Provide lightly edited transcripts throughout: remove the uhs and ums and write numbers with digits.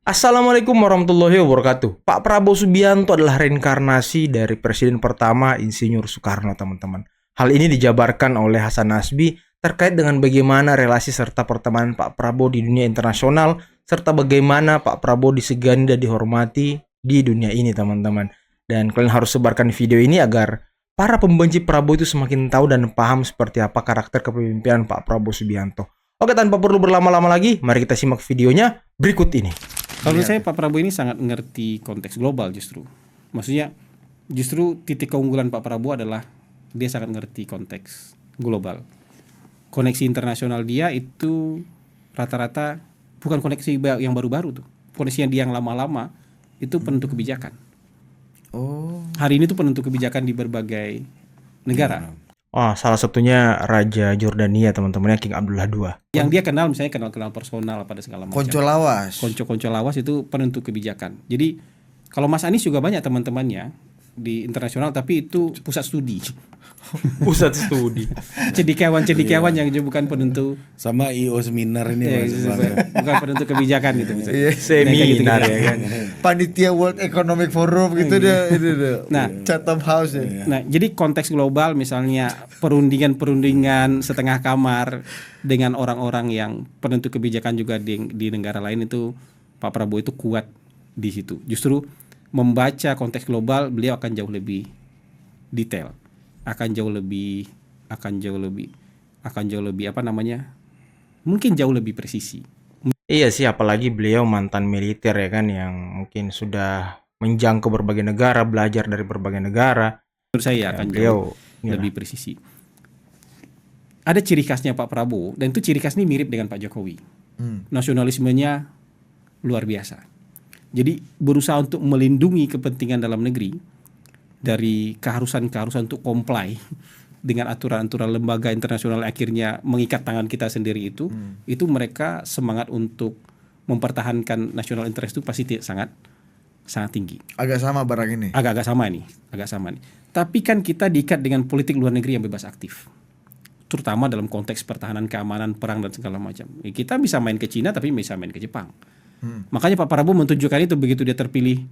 Assalamualaikum warahmatullahi wabarakatuh. Pak Prabowo Subianto adalah reinkarnasi dari Presiden pertama Insinyur Soekarno, teman-teman. Hal ini dijabarkan oleh Hasan Nasbi terkait dengan bagaimana relasi serta pertemanan Pak Prabowo di dunia internasional, serta bagaimana Pak Prabowo disegani dan dihormati di dunia ini, teman-teman. Dan kalian harus sebarkan video ini agar para pembenci Prabowo itu semakin tahu dan paham seperti apa karakter kepemimpinan Pak Prabowo Subianto. Oke, tanpa perlu berlama-lama lagi, mari kita simak videonya berikut ini. Kalau menurut saya Pak Prabowo ini sangat mengerti konteks global justru. Maksudnya justru titik keunggulan Pak Prabowo adalah dia sangat mengerti konteks global. Koneksi internasional dia itu rata-rata bukan koneksi yang baru-baru tuh. Koneksinya dia yang lama-lama itu penentu kebijakan. Hari ini tuh penentu kebijakan di berbagai negara. Oh, salah satunya Raja Jordania, teman-temannya King Abdullah II. Yang dia kenal misalnya kenal personal pada segala macam. Konco lawas. Konco lawas itu penentu kebijakan. Jadi kalau Mas Anies juga banyak teman-temannya di internasional, tapi itu pusat studi. Pusat studi. Cendekiawan yang bukan penentu. Sama IO seminar ini bukan penentu kebijakan gitu misalnya. Seminar ya kan. Panitia World Economic Forum gitu dia itu. Nah, Chatham House ya. Nah, jadi konteks global misalnya perundingan setengah kamar dengan orang-orang yang penentu kebijakan juga di negara lain itu Pak Prabowo itu kuat di situ. Justru membaca konteks global beliau akan jauh lebih detail, akan jauh lebih mungkin jauh lebih presisi. Iya sih, apalagi beliau mantan militer ya kan, yang mungkin sudah menjangkau berbagai negara, belajar dari berbagai negara. Menurut saya akan jauh lebih presisi. Ada ciri khasnya Pak Prabowo, dan itu ciri khas ini mirip dengan Pak Jokowi. Nasionalismenya luar biasa. Jadi berusaha untuk melindungi kepentingan dalam negeri dari keharusan-keharusan untuk comply dengan aturan-aturan lembaga internasional akhirnya mengikat tangan kita sendiri itu mereka semangat untuk mempertahankan national interest itu pasti sangat tinggi. Agak sama barang ini. Agak sama nih. Tapi kan kita diikat dengan politik luar negeri yang bebas aktif, terutama dalam konteks pertahanan, keamanan, perang dan segala macam. Kita bisa main ke Cina tapi bisa main ke Jepang. Makanya Pak Prabowo menunjukkan itu begitu dia terpilih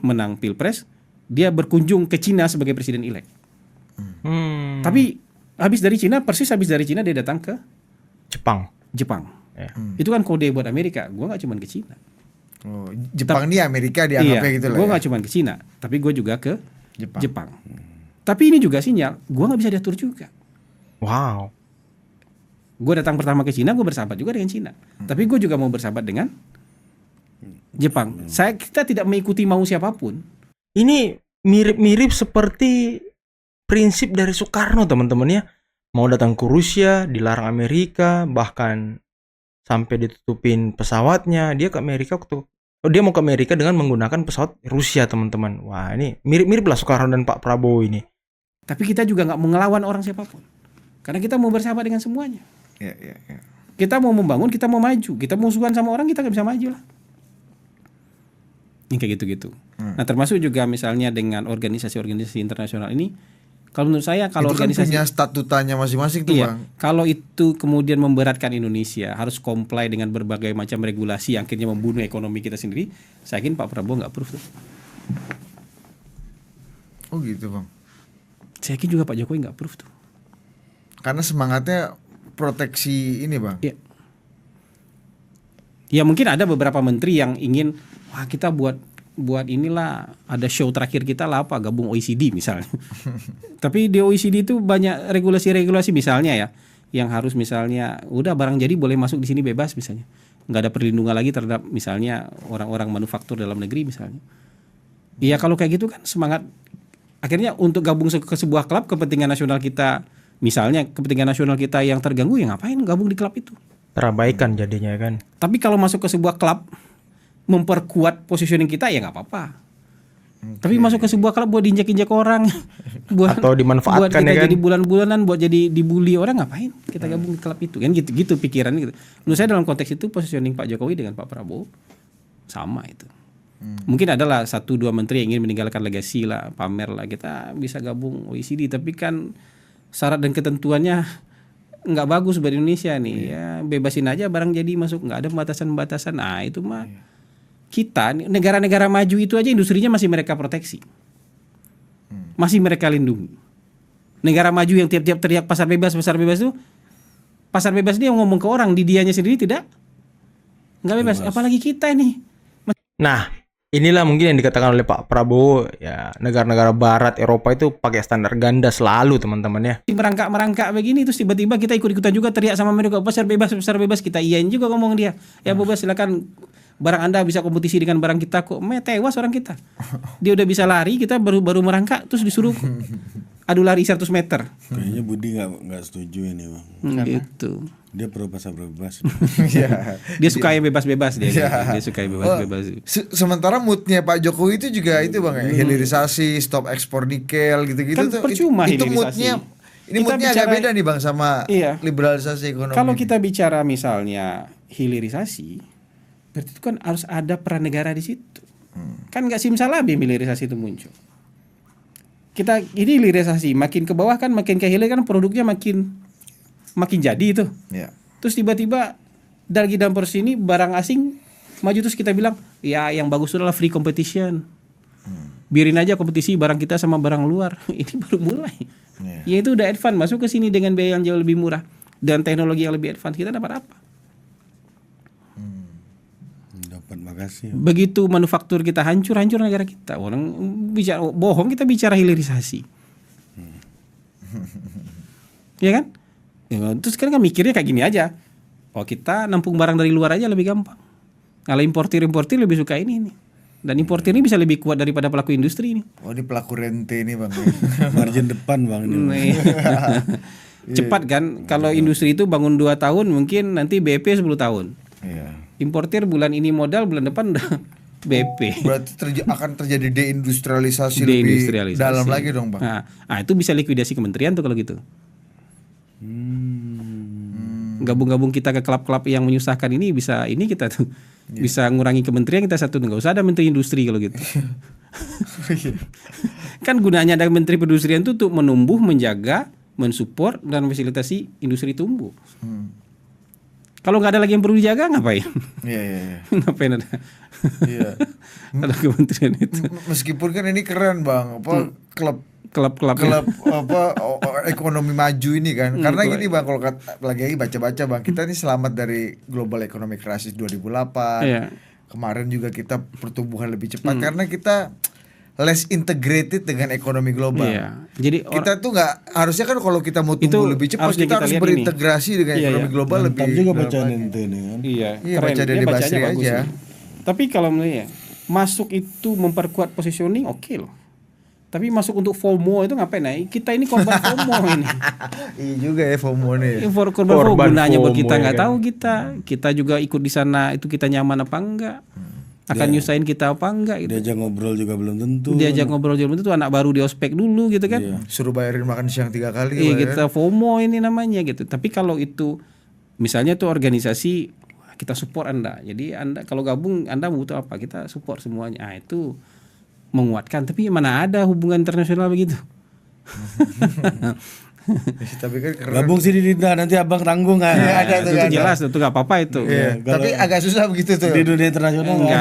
menang Pilpres, dia berkunjung ke Cina sebagai presiden elek. Tapi habis dari Cina dia datang ke Jepang. Ya. Itu kan kode buat Amerika. Gue nggak cuma ke Cina. Oh, Jepang nih Amerika dianggapnya gitu lah. Gue Ya. nggak cuma ke Cina, tapi gue juga ke Jepang. Tapi ini juga sinyal, gue nggak bisa diatur juga. Wow. Gue datang pertama ke Cina, gue bersahabat juga dengan Cina. Tapi gue juga mau bersahabat dengan Jepang. Kita tidak mengikuti mau siapapun. Ini mirip-mirip seperti prinsip dari Soekarno, teman-teman ya. Mau datang ke Rusia, dilarang Amerika, bahkan sampai ditutupin pesawatnya. Dia mau ke Amerika dengan menggunakan pesawat Rusia, teman-teman. Wah, ini mirip-mirip lah Soekarno dan Pak Prabowo ini. Tapi kita juga nggak mau ngelawan orang siapapun. Karena kita mau bersahabat dengan semuanya. Ya. Kita mau membangun, kita mau maju. Kita musuhan sama orang, kita nggak bisa maju lah. Ini kayak gitu-gitu. Nah, termasuk juga misalnya dengan organisasi-organisasi internasional ini. Kalau menurut saya kalau itu kan organisasi punya statutanya masing-masing tuh, Bang. Kalau itu kemudian memberatkan Indonesia harus comply dengan berbagai macam regulasi yang akhirnya membunuh ekonomi kita sendiri, saya yakin Pak Prabowo nggak approve tuh. Oh gitu, Bang. Saya yakin juga Pak Jokowi nggak approve tuh. Karena semangatnya proteksi ini, Bang. Iya. Ya mungkin ada beberapa menteri yang ingin, wah kita buat inilah, ada show terakhir kita lah apa, gabung OECD misalnya. Tapi di OECD itu banyak regulasi-regulasi misalnya ya, yang harus misalnya udah barang jadi boleh masuk di sini bebas misalnya, nggak ada perlindungan lagi terhadap misalnya orang-orang manufaktur dalam negeri misalnya. Iya kalau kayak gitu kan semangat akhirnya untuk gabung ke sebuah klub kepentingan nasional kita, misalnya kepentingan nasional kita yang terganggu, ya ngapain gabung di klub itu? Terabaikan jadinya kan. Tapi kalau masuk ke sebuah klub memperkuat positioning kita, ya nggak apa-apa. Tapi masuk ke sebuah klub buat diinjak-injak orang, atau dimanfaatkan buat kita ya kan? jadi bulan-bulanan, buat jadi dibully orang, ngapain kita gabung di klub itu kan, gitu pikiran gitu. Menurut saya dalam konteks itu positioning Pak Jokowi dengan Pak Prabowo sama itu. Mungkin adalah 1-2 menteri yang ingin meninggalkan legasi lah, pamer lah, kita bisa gabung OECD, tapi kan syarat dan ketentuannya nggak bagus buat Indonesia nih. Ya bebasin aja barang jadi masuk, nggak ada pembatasan-pembatasan. Nah itu mah kita negara-negara maju itu aja industrinya masih mereka proteksi, masih mereka lindungi. Negara maju yang tiap-tiap teriak pasar bebas itu, pasar bebas dia ngomong ke orang, di dianya sendiri nggak bebas. Apalagi kita ini. Nah, inilah mungkin yang dikatakan oleh Pak Prabowo, ya negara-negara Barat, Eropa itu pakai standar ganda selalu teman-teman ya. Merangkak begini terus tiba-tiba kita ikut-ikutan juga teriak sama mereka pasar bebas kita iyain juga ngomong dia. Ya bebas silakan, barang Anda bisa kompetisi dengan barang kita kok. Tewas orang kita. Dia udah bisa lari, kita baru merangkak terus disuruh adu lari 100 meter. Kayaknya Budi nggak setuju ini bang. Gitu. Dia pro pasar bebas. Iya. Dia suka yang bebas-bebas dia. Iya. Dia suka yang bebas-bebas. Sementara moodnya Pak Jokowi itu juga itu bang, ya, hilirisasi, stop ekspor nikel gitu-gitu Kan tuh. percuma itu hilirisasi. moodnya. Ini Kita moodnya agak bicara- beda nih bang sama Iya. liberalisasi ekonomi. Kalau kita bicara misalnya hilirisasi, berarti itu kan harus ada peran negara di situ. Kan nggak simsalabim hilirisasi itu muncul. Kita ini hilirisasi makin ke bawah kan makin ke hilir kan produknya makin jadi itu. Ya. Terus tiba-tiba dari dalam porsi ini barang asing maju terus kita bilang ya yang bagus itu adalah free competition. Biarin aja kompetisi barang kita sama barang luar. Ini baru mulai. Ya itu udah advance masuk ke sini dengan biaya yang jauh lebih murah dan teknologi yang lebih advance, kita dapat apa? Dapat, makasih. Begitu manufaktur kita hancur negara kita. Orang bicara bohong, kita bicara hilirisasi. Ya kan? Ya, terus kan mikirnya kayak gini aja. Oh kita nampung barang dari luar aja lebih gampang. Kalau importir lebih suka ini nih. Dan importir ini bisa lebih kuat daripada pelaku industri ini. Oh ini pelaku rente ini bang. Margin depan bang ini. Cepat kan? Kalau industri itu bangun 2 tahun mungkin nanti BP 10 tahun. Iya. Importir bulan ini modal, bulan depan udah BP. Berarti akan terjadi deindustrialisasi lebih dalam lagi dong bang. Nah, itu bisa likuidasi kementerian tuh kalau gitu. Gabung-gabung kita ke klub-klub yang menyusahkan ini bisa ini kita tuh bisa ngurangi kementerian kita satu, nggak usah ada menteri industri kalau gitu. Kan gunanya ada menteri perindustrian itu untuk menumbuh, menjaga, mensupport dan fasilitasi industri tumbuh. Kalau nggak ada lagi yang perlu dijaga ngapain? Iya. Ngapain ada? Iya. Ada kementerian itu. Meskipun kan ini keren bang, apa Klub-klub ekonomi maju ini kan. Karena gini bang, kalau lagi baca-baca bang, kita ini selamat dari global economic crisis 2008. Iya. Kemarin juga kita pertumbuhan lebih cepat karena kita less integrated dengan ekonomi global. Iya. Jadi Kita tuh nggak harusnya kan kalau kita mau tumbuh Itu lebih cepat harusnya kita kita harus lihat berintegrasi dengan Iya, ekonomi iya. global Mantap lebih juga dalam bacaan lagi. ente ini kan. Iya, Iya, keren. baca dari Dia bacanya Basri bagus aja. nih. Tapi kalau menurut masuk itu memperkuat positioning oke loh. Tapi masuk untuk FOMO itu ngapain? Nah, kita ini korban FOMO ini. Iya juga ya FOMO nih. Ini korban FOMO Korban gunanya buat FOMO, kita ya nggak kan? tahu kita juga ikut di sana itu kita nyaman apa enggak? Akan nyusahin kita apa enggak gitu. Diajak ngobrol juga belum tentu. Diajak ngobrol itu tuh anak baru di ospek dulu gitu kan. Suruh bayarin makan siang 3 kali. Iya Bang, kita FOMO ini namanya gitu. Tapi kalau itu misalnya tuh organisasi kita support Anda. Jadi Anda kalau gabung Anda butuh apa? Kita support semuanya. Ah itu menguatkan. Tapi mana ada hubungan internasional begitu? Tapi kan keren. Gabung sini Dinda, nanti abang tanggung kan. Iya, ada tuh. Itu jelas itu nggak apa-apa itu. Iya, tapi agak susah begitu tuh. Di dunia internasional Enggak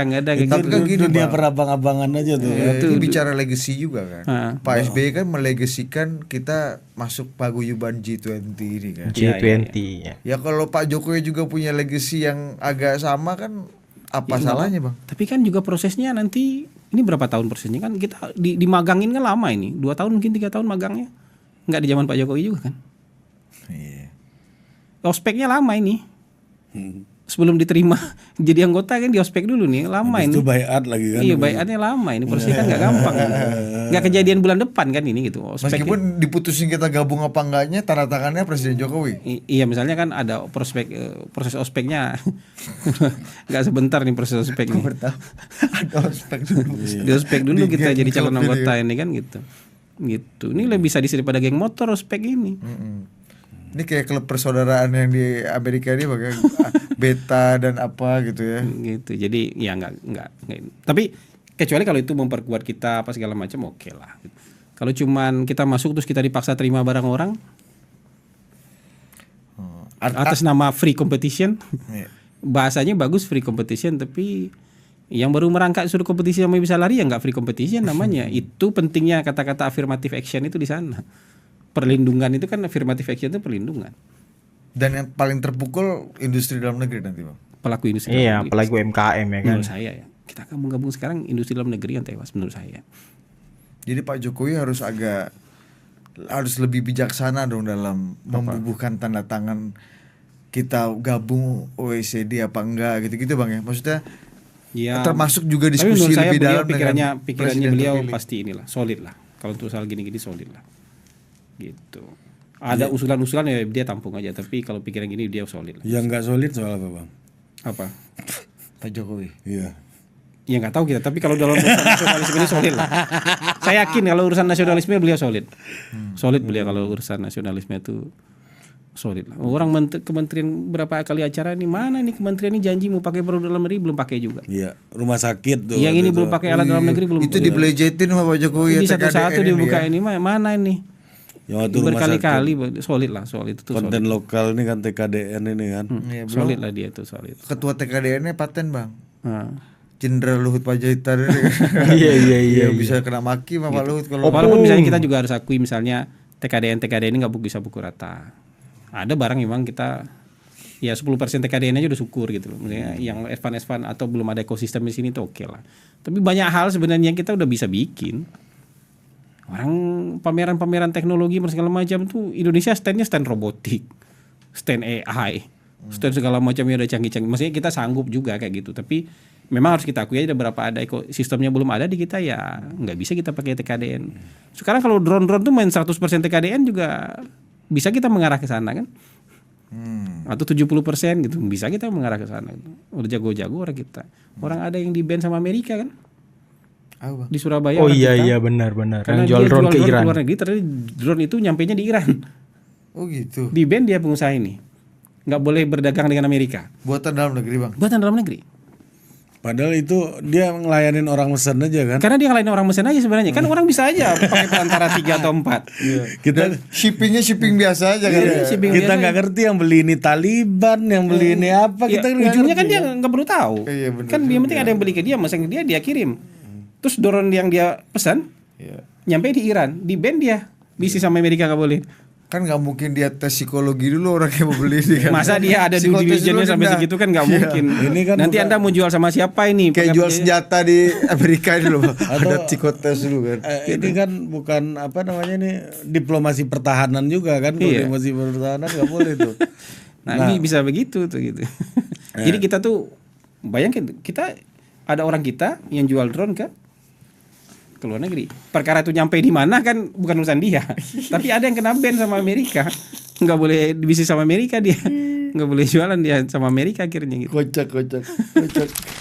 nggak ada kayak Tapi gitu. kan gini dunia bang, perabang-abangan aja tuh. ya, itu bicara legacy juga kan. Pak SBY kan melegasikan kita masuk paguyuban G20 ini kan. G20 ya. Ya kalau Pak Jokowi juga punya legacy yang agak sama kan apa salahnya bang? Tapi kan juga prosesnya nanti ini berapa tahun prosesnya kan kita dimagangin kan lama ini 2 tahun mungkin 3 tahun magangnya. Enggak di zaman Pak Jokowi juga kan. Iya. Ospeknya lama ini. Sebelum diterima jadi anggota kan di ospek dulu nih lama Habis ini. itu bayat lagi kan. Iya bayatnya lama ini prosesnya kan nggak gampang. Nggak kejadian bulan depan kan ini gitu. Ospeknya. Meskipun diputusin kita gabung apa enggaknya, tanda tangannya Presiden Jokowi. Iya misalnya kan ada proses ospeknya nggak sebentar nih proses ospeknya. Ada ospek dulu. Di ospek dulu Di kita geng jadi calon klub ini anggota ini kan gitu. Gitu. Ini lebih sadis daripada geng motor ospek ini. Ini kayak klub persaudaraan yang di Amerika ini pakai beta dan apa gitu ya. Gitu. Jadi ya nggak. Tapi kecuali kalau itu memperkuat kita apa segala macam oke lah. Kalau cuman kita masuk terus kita dipaksa terima barang orang, atas nama free competition. Iya. Bahasanya bagus free competition, tapi yang baru merangkak suruh kompetisi yang bisa lari ya nggak free competition namanya. Itu pentingnya kata-kata affirmative action itu di sana. Perlindungan itu kan affirmative action itu perlindungan. Dan yang paling terpukul industri dalam negeri nanti bang. Pelaku industri Iya, dalam negeri. apalagi UMKM ya kan. Menurut saya ya. Kita akan menggabung sekarang industri dalam negeri yang tewas menurut saya. Jadi Pak Jokowi harus lebih bijaksana dong dalam membubuhkan tanda tangan kita gabung OECD apa enggak gitu-gitu bang ya. Maksudnya Ya, termasuk juga tapi diskusi menurut saya lebih beliau dalam pikirannya dengan presiden beliau terpilih. pasti inilah solid lah. Kalau untuk soal gini-gini solid lah. Gitu. Ada usulan-usulan ya dia tampung aja. Tapi kalau pikiran gini dia solid lah. Yang nggak solid soal apa bang? Apa? Pak Jokowi. Iya. Ya nggak tahu kita. Tapi kalau dalam urusan nasionalisme ini solid lah. Saya yakin kalau urusan nasionalisme beliau solid. Solid beliau kalau urusan nasionalisme itu solid lah. Orang kementerian berapa kali acara ini mana nih kementerian ini janji mau pakai produk dalam negeri belum pakai juga. Iya. Rumah sakit tuh. Yang ini waktu belum itu. pakai alat dalam negeri belum. Itu dibelejetin sama Pak Jokowi Ini ya, satu-satu TKDN dibuka ya. ini mana ini? Yang waktu rumah sakit. Berkali-kali solid lah soal itu tuh. Konten lokal ini kan TKDN ini kan. Iya, belum. Solid lah dia tuh solid. Ketua TKDN-nya paten bang. Nah. Jenderal Luhut Panjaitan. Iya. Bisa kena maki sama Pak Luhut kalau Walaupun misalnya kita juga harus akui misalnya TKDN ini nggak bisa pukul rata. Ada barang memang kita ya 10% TKDN aja udah syukur gitu loh. Maksudnya yang advance atau belum ada ekosistem di sini tuh oke lah. Tapi banyak hal sebenarnya yang kita udah bisa bikin. Orang pameran-pameran teknologi segala macam tuh Indonesia standnya stand robotik, stand AI, stand segala macam yang udah canggih-canggih. Maksudnya kita sanggup juga kayak gitu. Tapi memang harus kita akui aja beberapa ada ekosistemnya belum ada di kita ya nggak bisa kita pakai TKDN. Sekarang kalau drone-drone tuh main 100% TKDN juga bisa kita mengarah ke sana kan. Atau 70% gitu bisa kita mengarah ke sana. Udah jago-jago orang kita. Orang ada yang di ban sama Amerika kan Ah, bang. di Surabaya. Oh orang iya kita. iya benar. Karena Yang jual dia drone ke Iran. luar negeri, ternyata drone itu nyampainya di Iran. Oh gitu. Di ban dia pengusaha ini. Nggak boleh berdagang dengan Amerika. Buatan dalam negeri bang. Buatan dalam negeri. Padahal itu dia ngelayanin orang mesen aja kan. Karena dia ngelain orang mesin aja sebenarnya. Kan orang bisa aja pakai perantara 3 atau 4. Kita Shippingnya shipping biasa aja kan. Iya, ya? shipping kita biasa. nggak ngerti yang beli ini Taliban, yang beli ini apa, Ya, kita nggak ujungnya kan ngerti. dia nggak perlu tahu. Iya, bener Kan dia penting ada yang beli ke dia, mesen ke dia kirim. Terus drone yang dia pesan Iya. nyampe di Iran, di ban dia. Bisnis sama Amerika nggak boleh. Kan nggak mungkin dia tes psikologi dulu orang yang mau beli ini kan. Masa dia ada due Psikotes diligence-nya dulu sampai dia. segitu kan nggak Iya. mungkin. Ini kan Nanti bukan- Anda mau jual sama siapa ini? Kayak jual Pakai- senjata di Amerika ini loh. Ada psikotes dulu kan. Ini kan bukan apa namanya nih diplomasi pertahanan juga kan. Kalau Iya. diplomasi pertahanan nggak boleh tuh. Nah, ini bisa begitu tuh gitu. Jadi kita tuh bayangin kita ada orang kita yang jual drone ke luar negeri. Perkara itu nyampe di mana kan bukan urusan dia. Tapi ada yang kena ban sama Amerika. Nggak boleh bisnis sama Amerika dia. Nggak boleh jualan dia sama Amerika akhirnya gitu. Kocak.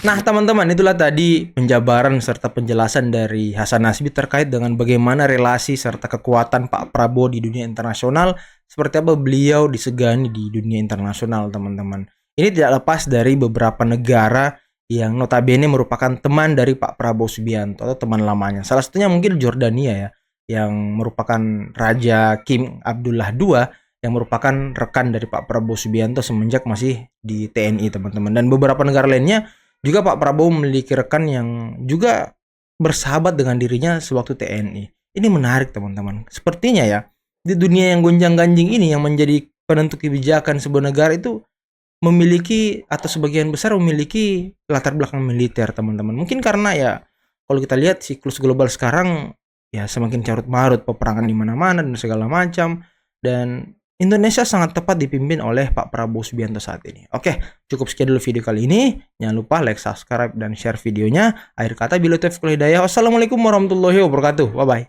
Nah teman-teman itulah tadi penjabaran serta penjelasan dari Hasan Nasbi terkait dengan bagaimana relasi serta kekuatan Pak Prabowo di dunia internasional, seperti apa beliau disegani di dunia internasional teman-teman. Ini tidak lepas dari beberapa negara yang notabene merupakan teman dari Pak Prabowo Subianto atau teman lamanya. Salah satunya mungkin Jordania ya, yang merupakan Raja Kim Abdullah II yang merupakan rekan dari Pak Prabowo Subianto semenjak masih di TNI teman-teman. Dan beberapa negara lainnya juga Pak Prabowo memiliki rekan yang juga bersahabat dengan dirinya sewaktu TNI. Ini menarik teman-teman. Sepertinya ya, di dunia yang gonjang-ganjing ini yang menjadi penentu kebijakan sebuah negara itu memiliki atau sebagian besar memiliki latar belakang militer teman-teman. Mungkin karena ya kalau kita lihat siklus global sekarang ya semakin carut marut, peperangan di mana-mana dan segala macam, dan Indonesia sangat tepat dipimpin oleh Pak Prabowo Subianto saat ini. Oke, cukup sekian dulu video kali ini. Jangan lupa like, subscribe, dan share videonya. Akhir kata, billahi taufiq wal hidayah. Wassalamualaikum warahmatullahi wabarakatuh. Bye-bye.